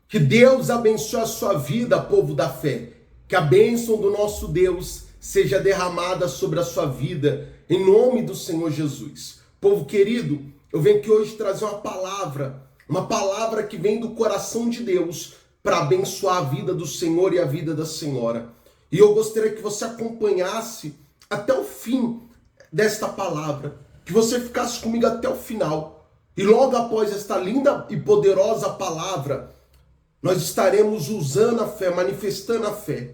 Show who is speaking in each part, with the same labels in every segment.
Speaker 1: Que Deus abençoe a sua vida, povo da fé. Que a bênção do nosso Deus seja derramada sobre a sua vida, em nome do Senhor Jesus. Povo querido, eu venho aqui hoje trazer uma palavra que vem do coração de Deus para abençoar a vida do Senhor e a vida da senhora. E eu gostaria que você acompanhasse até o fim desta palavra, que você ficasse comigo até o final. E logo após esta linda e poderosa palavra, nós estaremos usando a fé, manifestando a fé,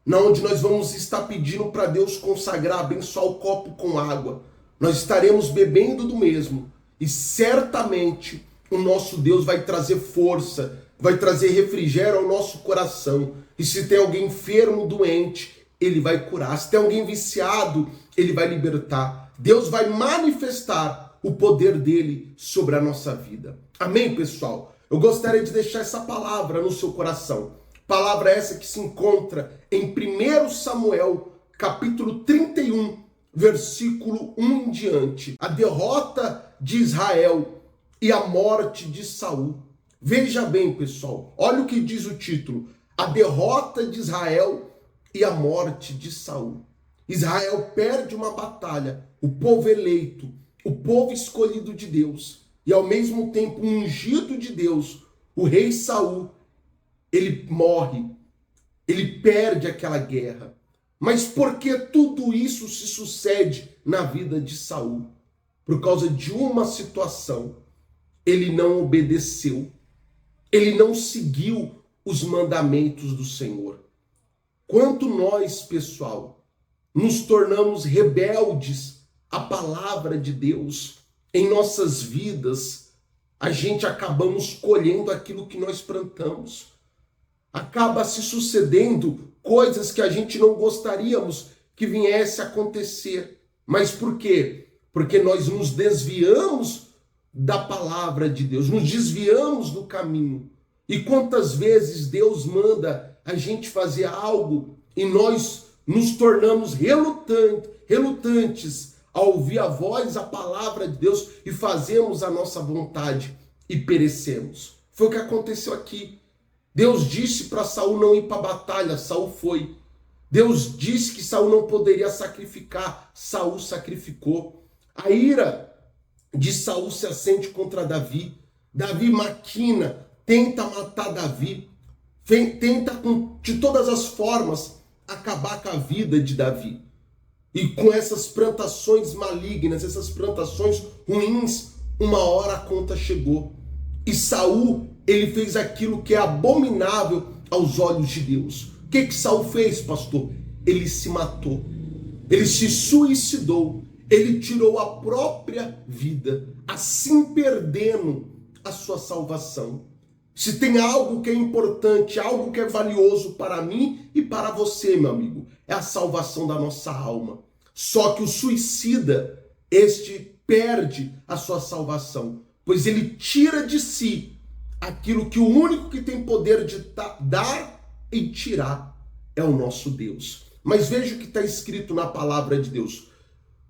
Speaker 1: na onde nós vamos estar pedindo para Deus consagrar, abençoar o copo com água. Nós estaremos bebendo do mesmo e certamente o nosso Deus vai trazer força, vai trazer refrigério ao nosso coração. E se tem alguém enfermo, doente, ele vai curar. Se tem alguém viciado, ele vai libertar. Deus vai manifestar o poder dele sobre a nossa vida. Amém, pessoal? Eu gostaria de deixar essa palavra no seu coração. Palavra essa que se encontra em 1 Samuel, capítulo 31, versículo 1 em diante. A derrota de Israel e a morte de Saul. Veja bem, pessoal, olha o que diz o título. A derrota de Israel e a morte de Saul. Israel perde uma batalha, o povo eleito, o povo escolhido de Deus, e ao mesmo tempo ungido de Deus, o rei Saul, ele morre, ele perde aquela guerra. Mas por que tudo isso se sucede na vida de Saul? Por causa de uma situação. Ele não obedeceu, ele não seguiu os mandamentos do Senhor. Quanto nós, pessoal, nos tornamos rebeldes à palavra de Deus em nossas vidas, a gente acabamos colhendo aquilo que nós plantamos. Acaba se sucedendo coisas que a gente não gostaríamos que viesse a acontecer. Mas por quê? Porque nós nos desviamos da palavra de Deus, nos desviamos do caminho. E quantas vezes Deus manda a gente fazer algo e nós nos tornamos relutantes a ouvir a voz, a palavra de Deus e fazemos a nossa vontade e perecemos. Foi o que aconteceu aqui. Deus disse para Saul não ir para a batalha, Saul foi. Deus disse que Saul não poderia sacrificar, Saul sacrificou. A ira de Saul se acende contra Davi. Davi maquina, tenta matar Davi, tenta de todas as formas acabar com a vida de Davi. E com essas plantações malignas, essas plantações ruins, uma hora a conta chegou. E Saul, ele fez aquilo que é abominável aos olhos de Deus. O que Saul fez, pastor? Ele se matou. Ele se suicidou. Ele tirou a própria vida, assim perdendo a sua salvação. Se tem algo que é importante, algo que é valioso para mim e para você, meu amigo, é a salvação da nossa alma. Só que o suicida, este perde a sua salvação, pois ele tira de si aquilo que o único que tem poder de dar e tirar é o nosso Deus. Mas veja o que está escrito na palavra de Deus.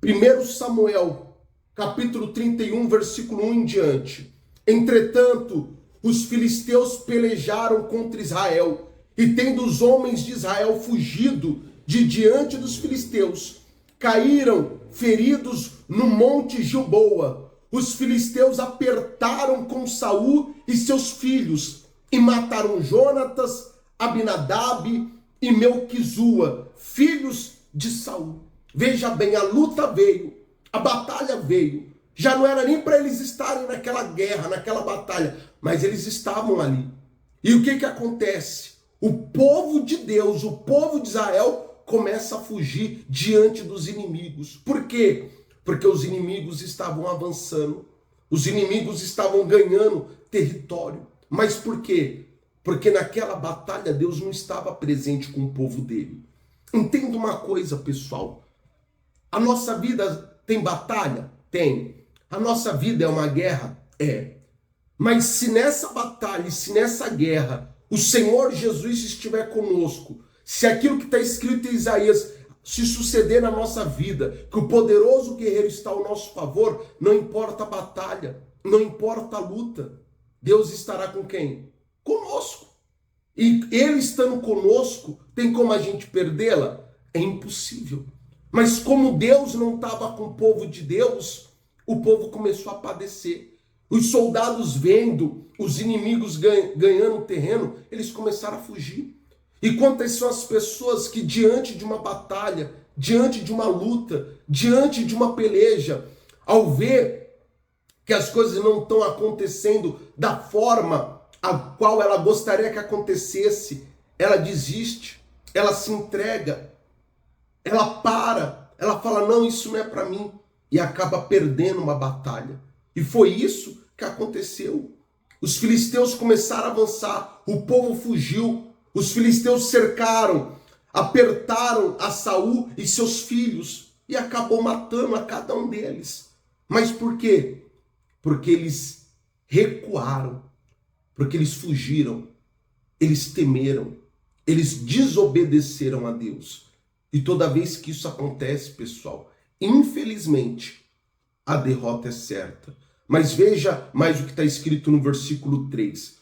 Speaker 1: 1 Samuel, capítulo 31, versículo 1 em diante. Entretanto, os filisteus pelejaram contra Israel, e tendo os homens de Israel fugido de diante dos filisteus, caíram feridos no monte Gilboa. Os filisteus apertaram com Saul e seus filhos, e mataram Jonatas, Abinadab e Melquizua, filhos de Saul. Veja bem, a luta veio, a batalha veio. Já não era nem para eles estarem naquela guerra, naquela batalha, mas eles estavam ali. E o que acontece? O povo de Deus, o povo de Israel, começa a fugir diante dos inimigos. Por quê? Porque os inimigos estavam avançando, os inimigos estavam ganhando território. Mas por quê? Porque naquela batalha Deus não estava presente com o povo dele. Entenda uma coisa, pessoal. A nossa vida tem batalha? Tem. A nossa vida é uma guerra? É. Mas se nessa batalha, se nessa guerra, o Senhor Jesus estiver conosco, se aquilo que está escrito em Isaías se suceder na nossa vida, que o poderoso guerreiro está ao nosso favor, não importa a batalha, não importa a luta, Deus estará com quem? Conosco. E ele estando conosco, tem como a gente perdê-la? É impossível. Mas como Deus não estava com o povo de Deus, o povo começou a padecer. Os soldados vendo os inimigos ganhando terreno, eles começaram a fugir. E quantas são as pessoas que diante de uma batalha, diante de uma luta, diante de uma peleja, ao ver que as coisas não estão acontecendo da forma a qual ela gostaria que acontecesse, ela desiste, ela se entrega, ela para, ela fala, não, isso não é para mim, e acaba perdendo uma batalha. E foi isso que aconteceu. Os filisteus começaram a avançar, o povo fugiu, os filisteus cercaram, apertaram a Saul e seus filhos, e acabou matando a cada um deles. Mas por quê? Porque eles recuaram, porque eles fugiram, eles temeram, eles desobedeceram a Deus. E toda vez que isso acontece, pessoal, infelizmente, a derrota é certa. Mas veja mais o que está escrito no versículo 3.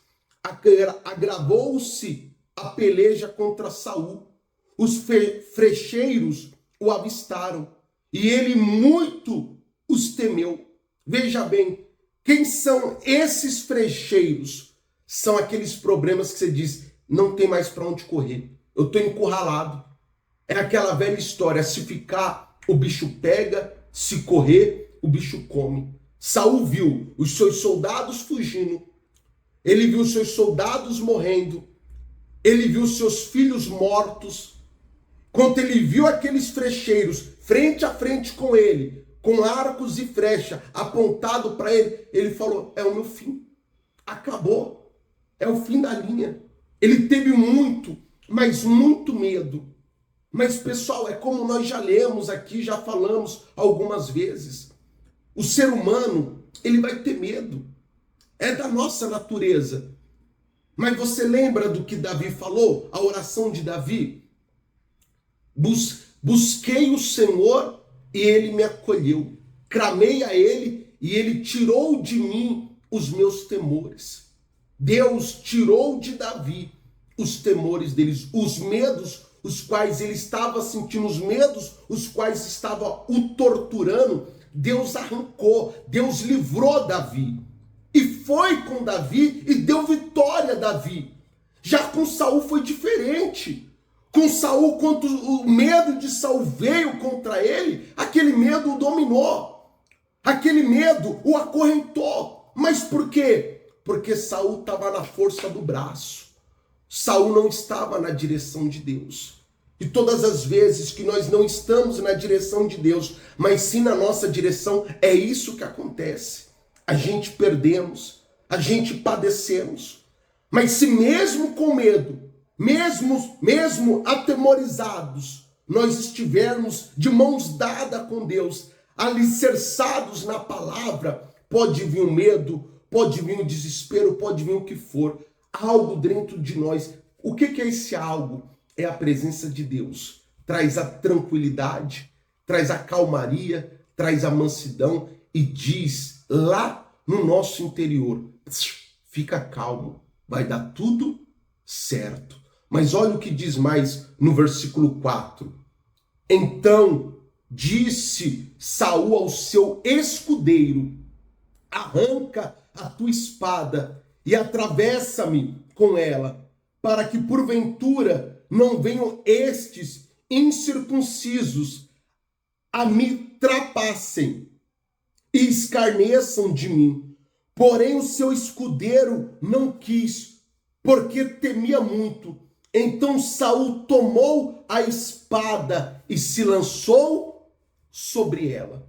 Speaker 1: Agravou-se a peleja contra Saul. Os frecheiros o avistaram e ele muito os temeu. Veja bem, quem são esses frecheiros? São aqueles problemas que você diz, não tem mais para onde correr. Eu estou encurralado. É aquela velha história, se ficar, o bicho pega, se correr, o bicho come. Saul viu os seus soldados fugindo, ele viu os seus soldados morrendo, ele viu os seus filhos mortos. Quando ele viu aqueles frecheiros frente a frente com ele, com arcos e flecha apontado para ele, ele falou, é o meu fim, acabou, é o fim da linha. Ele teve muito, mas muito medo. Mas pessoal, é como nós já lemos aqui, já falamos algumas vezes. O ser humano, ele vai ter medo. É da nossa natureza. Mas você lembra do que Davi falou? A oração de Davi? Busquei o Senhor e ele me acolheu. Clamei a ele e ele tirou de mim os meus temores. Deus tirou de Davi os temores deles, os medos os quais ele estava sentindo, os medos os quais estava o torturando. Deus arrancou, Deus livrou Davi. E foi com Davi e deu vitória a Davi. Já com Saul foi diferente. Com Saul, quando o medo de Saul veio contra ele, aquele medo o dominou. Aquele medo o acorrentou. Mas por quê? Porque Saul estava na força do braço. Saul não estava na direção de Deus. E todas as vezes que nós não estamos na direção de Deus, mas sim na nossa direção, é isso que acontece. A gente perdemos, a gente padecemos. Mas se mesmo com medo, mesmo atemorizados, nós estivermos de mãos dadas com Deus, alicerçados na palavra, pode vir o medo, pode vir o desespero, pode vir o que for. Algo dentro de nós. O que é esse algo? É a presença de Deus. Traz a tranquilidade, traz a calmaria, traz a mansidão e diz lá no nosso interior, fica calmo, vai dar tudo certo. Mas olha o que diz mais no versículo 4. Então disse Saul ao seu escudeiro, arranca a tua espada e atravessa-me com ela, para que porventura não venham estes incircuncisos a me trapassem e escarneçam de mim. Porém o seu escudeiro não quis, porque temia muito. Então Saul tomou a espada e se lançou sobre ela.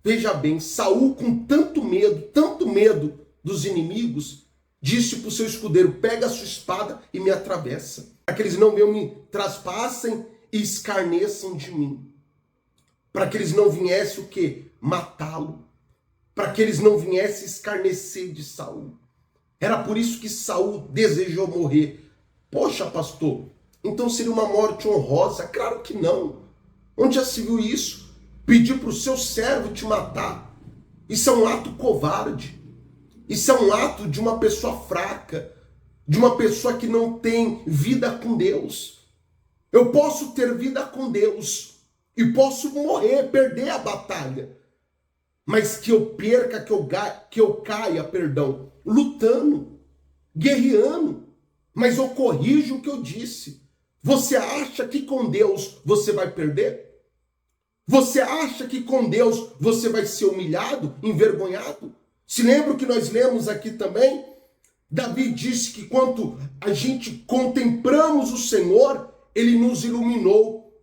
Speaker 1: Veja bem, Saul com tanto medo dos inimigos, disse para o seu escudeiro, pega a sua espada e me atravessa, para que eles não me traspassem e escarneçam de mim. Para que eles não viessem o quê? Matá-lo. Para que eles não viessem escarnecer de Saul. Era por isso que Saul desejou morrer. Poxa, pastor, então seria uma morte honrosa? Claro que não. Onde já se viu isso? Pedir para o seu servo te matar. Isso é um ato covarde. Isso é um ato de uma pessoa fraca. de uma pessoa que não tem vida com Deus. Eu posso ter vida com Deus e posso morrer, perder a batalha, mas que eu perca, que eu caia, lutando, guerreando, mas eu corrijo o que eu disse. Você acha que com Deus você vai perder? Você acha que com Deus você vai ser humilhado, envergonhado? Se lembra o que nós lemos aqui também? Davi disse que quando a gente contemplamos o Senhor, Ele nos iluminou,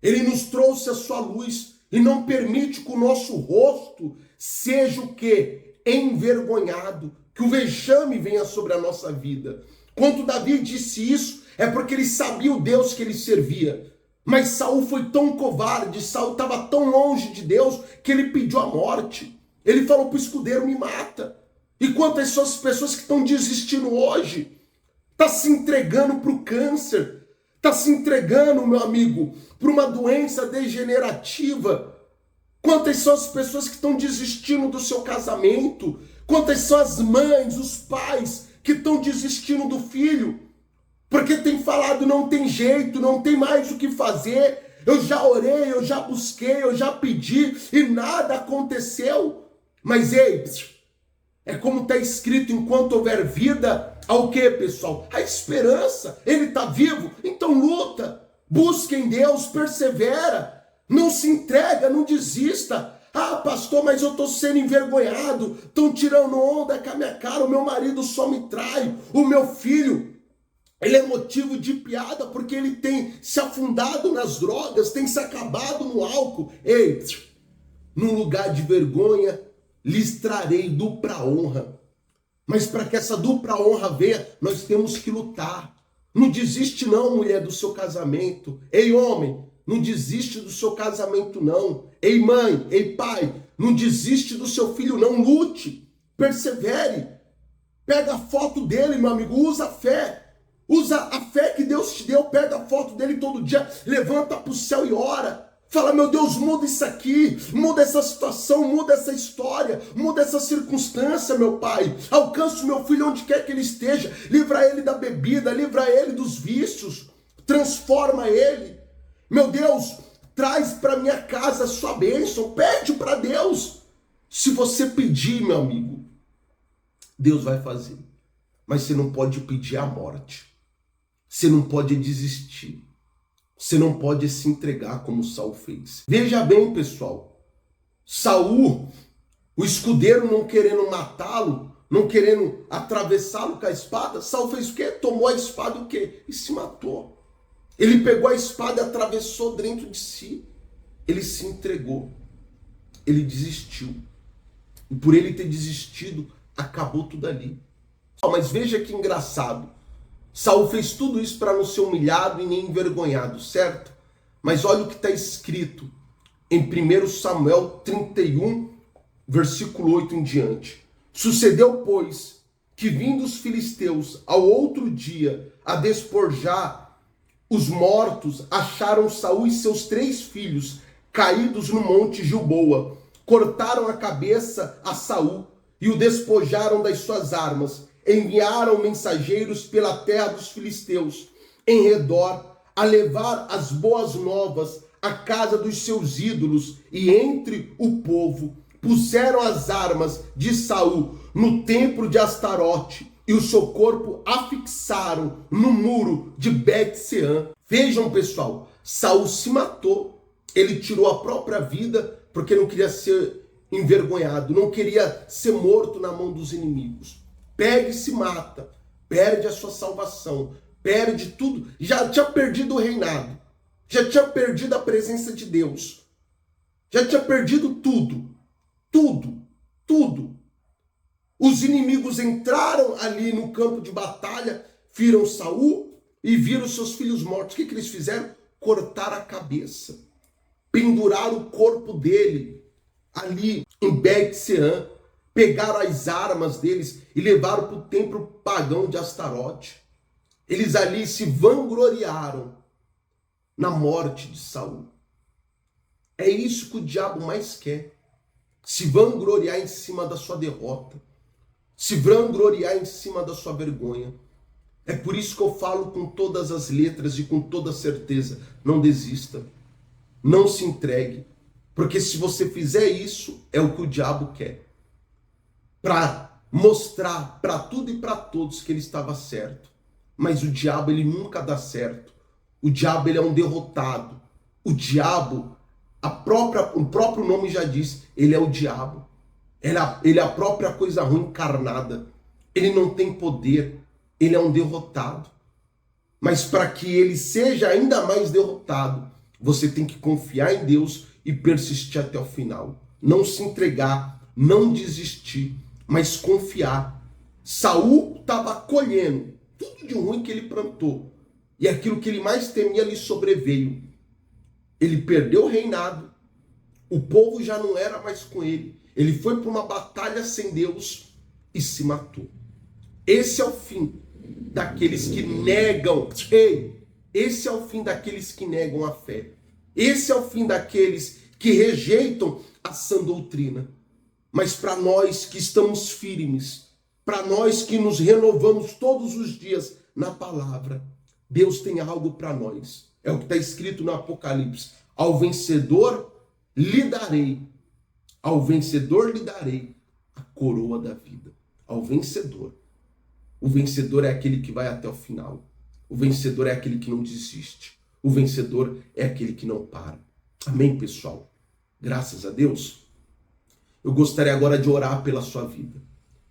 Speaker 1: Ele nos trouxe a sua luz e não permite que o nosso rosto seja o quê? Envergonhado, que o vexame venha sobre a nossa vida. Quando Davi disse isso, é porque ele sabia o Deus que ele servia. Mas Saul foi tão covarde, Saul estava tão longe de Deus, que ele pediu a morte. Ele falou para o escudeiro, me mata. E quantas são as pessoas que estão desistindo hoje? Está se entregando para o câncer, está se entregando, meu amigo, para uma doença degenerativa. Quantas são as pessoas que estão desistindo do seu casamento? Quantas são as mães, os pais que estão desistindo do filho? Porque tem falado, não tem jeito, não tem mais o que fazer. Eu já orei, eu já busquei, eu já pedi e nada aconteceu. Mas ei, é como está escrito, enquanto houver vida, há o que, pessoal? A esperança. Ele está vivo, então luta. Busca em Deus, persevera. Não se entrega, não desista. Ah, pastor, mas eu estou sendo envergonhado. Estão tirando onda com a minha cara. O meu marido só me trai. O meu filho, ele é motivo de piada porque ele tem se afundado nas drogas, tem se acabado no álcool. Ei, num lugar de vergonha, lhes trarei dupla honra. Mas para que essa dupla honra venha, nós temos que lutar. Não desiste não, mulher, do seu casamento. Ei, homem, não desiste do seu casamento não. Ei, mãe, ei, pai, não desiste do seu filho não. Lute, persevere. Pega a foto dele, meu amigo, usa a fé. Usa a fé que Deus te deu, pega a foto dele todo dia, levanta para o céu e ora. Fala, meu Deus, muda isso aqui, muda essa situação, muda essa história, muda essa circunstância, meu Pai. Alcança o meu filho onde quer que ele esteja, livra ele da bebida, livra ele dos vícios, transforma ele. Meu Deus, traz para minha casa a sua bênção, pede para Deus. Se você pedir, meu amigo, Deus vai fazer. Mas você não pode pedir a morte. Você não pode desistir. Você não pode se entregar como Saul fez. Veja bem, pessoal. Saul, o escudeiro não querendo matá-lo, não querendo atravessá-lo com a espada, Saul fez o quê? Tomou a espada o quê? E se matou. Ele pegou a espada e atravessou dentro de si. Ele se entregou. Ele desistiu. E por ele ter desistido, acabou tudo ali. Mas veja que engraçado. Saul fez tudo isso para não ser humilhado e nem envergonhado, certo? Mas olha o que está escrito em 1 Samuel 31, versículo 8 em diante. Sucedeu, pois, que vindo os filisteus ao outro dia a despojar os mortos, acharam Saul e seus 3 filhos caídos no monte Gilboa. Cortaram a cabeça a Saul e o despojaram das suas armas. Enviaram mensageiros pela terra dos filisteus, em redor, a levar as boas novas à casa dos seus ídolos, e entre o povo puseram as armas de Saul no templo de Astarote, e o seu corpo afixaram no muro de Bet-Sean. Vejam, pessoal, Saul se matou, ele tirou a própria vida, porque não queria ser envergonhado, não queria ser morto na mão dos inimigos. Pega e se mata, perde a sua salvação, perde tudo, já tinha perdido o reinado, já tinha perdido a presença de Deus, já tinha perdido tudo, tudo. Os inimigos entraram ali no campo de batalha, viram Saul e viram seus filhos mortos. O que eles fizeram? Cortaram a cabeça, penduraram o corpo dele ali em Bet-Sean. Pegaram as armas deles e levaram para o templo pagão de Astarote. Eles ali se vangloriaram na morte de Saul. É isso que o diabo mais quer. Se vangloriar em cima da sua derrota. Se vangloriar em cima da sua vergonha. É por isso que eu falo com todas as letras e com toda certeza, não desista, não se entregue, porque se você fizer isso, é o que o diabo quer, para mostrar para tudo e para todos que ele estava certo. Mas o diabo, ele nunca dá certo. O diabo, ele é um derrotado. O diabo, o próprio nome já diz, ele é o diabo. Ele é a própria coisa ruim encarnada. Ele não tem poder, ele é um derrotado. Mas para que ele seja ainda mais derrotado, você tem que confiar em Deus e persistir até o final. Não se entregar, não desistir, mas confiar. Saul estava colhendo tudo de ruim que ele plantou. E aquilo que ele mais temia lhe sobreveio. Ele perdeu o reinado. O povo já não era mais com ele. Ele foi para uma batalha sem Deus e se matou. Esse é o fim daqueles que negam. Esse é o fim daqueles que negam a fé. Esse é o fim daqueles que rejeitam a sã doutrina. Mas para nós que estamos firmes, para nós que nos renovamos todos os dias na palavra, Deus tem algo para nós. É o que está escrito no Apocalipse. Ao vencedor lhe darei a coroa da vida. Ao vencedor. O vencedor é aquele que vai até o final. O vencedor é aquele que não desiste. O vencedor é aquele que não para. Amém, pessoal? Graças a Deus. Eu gostaria agora de orar pela sua vida.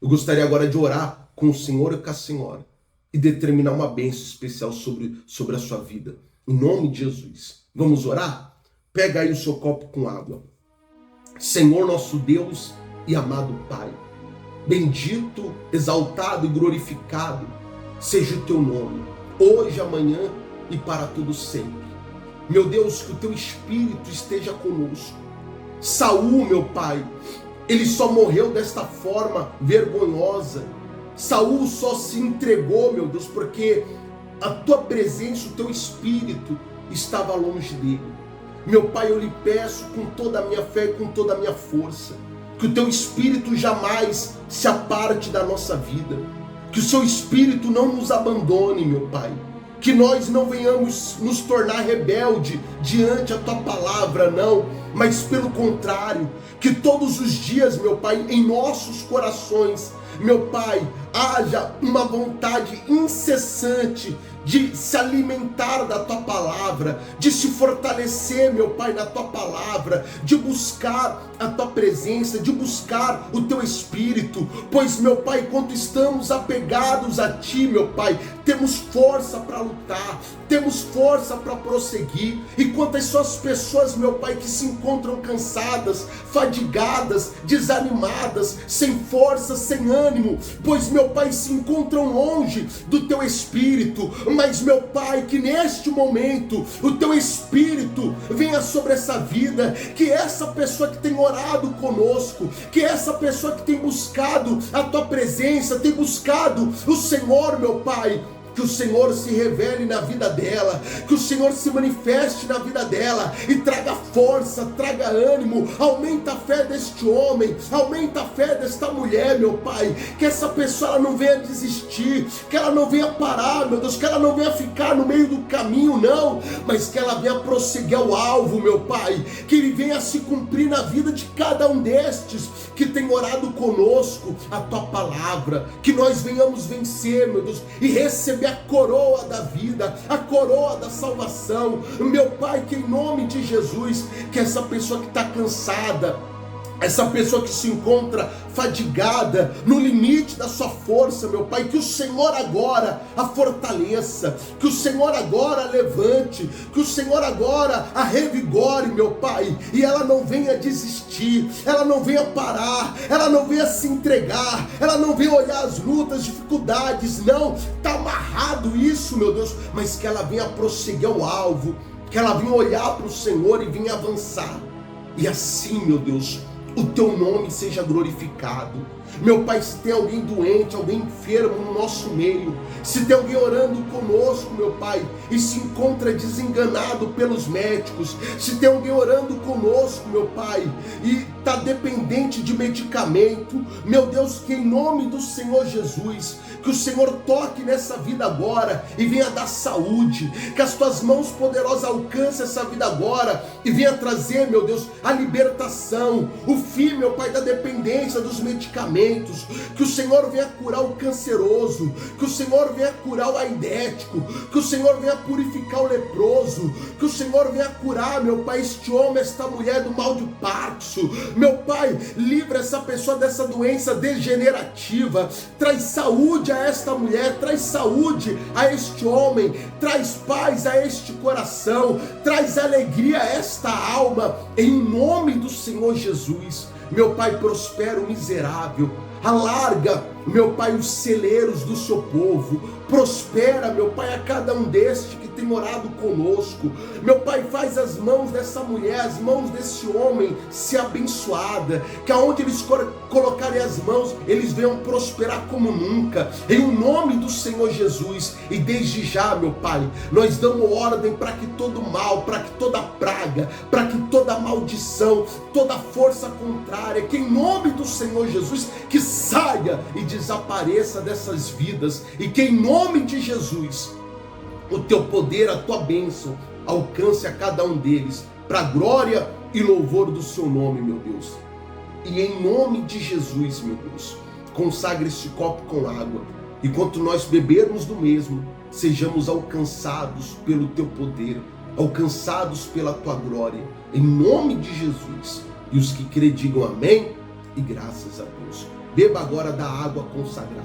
Speaker 1: Eu gostaria agora de orar com o Senhor e com a Senhora e determinar uma bênção especial sobre a sua vida. Em nome de Jesus. Vamos orar? Pega aí o seu copo com água. Senhor nosso Deus e amado Pai, bendito, exaltado e glorificado seja o teu nome, hoje, amanhã e para todo sempre. Meu Deus, que o teu Espírito esteja conosco. Saul, meu Pai, ele só morreu desta forma vergonhosa. Saul só se entregou, meu Deus, porque a tua presença, o teu Espírito estava longe dele. Meu Pai, eu lhe peço com toda a minha fé e com toda a minha força, que o teu Espírito jamais se aparte da nossa vida, que o seu Espírito não nos abandone, meu Pai, que nós não venhamos nos tornar rebelde diante a tua palavra, não, mas pelo contrário, que todos os dias, meu Pai, em nossos corações, meu Pai, haja uma vontade incessante de se alimentar da tua palavra, de se fortalecer, meu Pai, na tua palavra, de buscar a tua presença, de buscar o teu Espírito, pois, meu Pai, quando estamos apegados a ti, meu Pai, temos força para lutar, temos força para prosseguir. E quantas são as pessoas, meu Pai, que se encontram cansadas, fadigadas, desanimadas, sem força, sem ânimo, pois, meu Pai, se encontram longe do teu Espírito. Mas, meu Pai, que neste momento o teu Espírito venha sobre essa vida, que essa pessoa que tem orado conosco, que essa pessoa que tem buscado a tua presença, tem buscado o Senhor, meu Pai, que o Senhor se revele na vida dela, que o Senhor se manifeste na vida dela e traga força, traga ânimo, aumenta a fé deste homem, aumenta a fé desta mulher, meu Pai, que essa pessoa ela não venha desistir, que ela não venha parar, meu Deus, que ela não venha ficar no meio do caminho, não, mas que ela venha prosseguir ao alvo, meu Pai, que ele venha se cumprir na vida de cada um destes que tem orado conosco a tua palavra, que nós venhamos vencer, meu Deus, e receber a coroa da vida, a coroa da salvação, meu Pai, que em nome de Jesus, que essa pessoa que está cansada, essa pessoa que se encontra fadigada, no limite da sua força, meu Pai, que o Senhor agora a fortaleça, que o Senhor agora a levante, que o Senhor agora a revigore, meu Pai, e ela não venha desistir, ela não venha parar, ela não venha se entregar, ela não venha olhar as lutas, dificuldades, não, está amarrado isso, meu Deus, mas que ela venha prosseguir ao alvo, que ela venha olhar para o Senhor e venha avançar, e assim, meu Deus, o teu nome seja glorificado, Meu Pai, se tem alguém doente, alguém enfermo no nosso meio, se tem alguém orando conosco, meu Pai, e se encontra desenganado pelos médicos, se tem alguém orando conosco, meu Pai, e está dependente de medicamento, meu Deus, que em nome do Senhor Jesus, que o Senhor toque nessa vida agora e venha dar saúde, que as tuas mãos poderosas alcancem essa vida agora e venha trazer, meu Deus, a libertação, o fim, meu Pai, da dependência dos medicamentos, que o Senhor venha curar o canceroso, que o Senhor venha curar o aidético, que o Senhor venha purificar o leproso, que o Senhor venha curar, meu Pai, este homem, esta mulher do mal de Parkinson, meu Pai, livra essa pessoa dessa doença degenerativa, traz saúde a esta mulher, traz saúde a este homem, traz paz a este coração, traz alegria a esta alma, em nome do Senhor Jesus. Meu Pai, prospera o miserável, alarga, meu Pai, os celeiros do seu povo, prospera, meu Pai, a cada um deste que tem orado conosco, meu Pai, faz as mãos dessa mulher, as mãos desse homem se abençoada, que aonde eles colocarem as mãos, eles venham prosperar como nunca, em o nome do Senhor Jesus. E desde já, meu Pai, nós damos ordem para que todo mal, para que toda praga, para que toda maldição, toda força contrária, que em nome do Senhor Jesus, que saia e desapareça dessas vidas, e que em nome de Jesus, o teu poder, a tua bênção, alcance a cada um deles, para a glória e louvor do seu nome, meu Deus. E em nome de Jesus, meu Deus, consagre este copo com água, e quanto nós bebermos do mesmo, sejamos alcançados pelo teu poder, alcançados pela tua glória, em nome de Jesus. E os que crê digam amém e graças a Deus. Beba agora da água consagrada.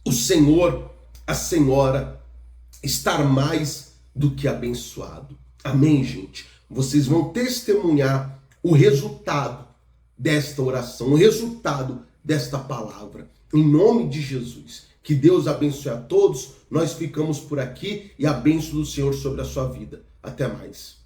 Speaker 1: O Senhor, a Senhora, estar mais do que abençoado. Amém, gente? Vocês vão testemunhar o resultado desta oração, o resultado desta palavra. Em nome de Jesus. Que Deus abençoe a todos. Nós ficamos por aqui e a bênção do Senhor sobre a sua vida. Até mais.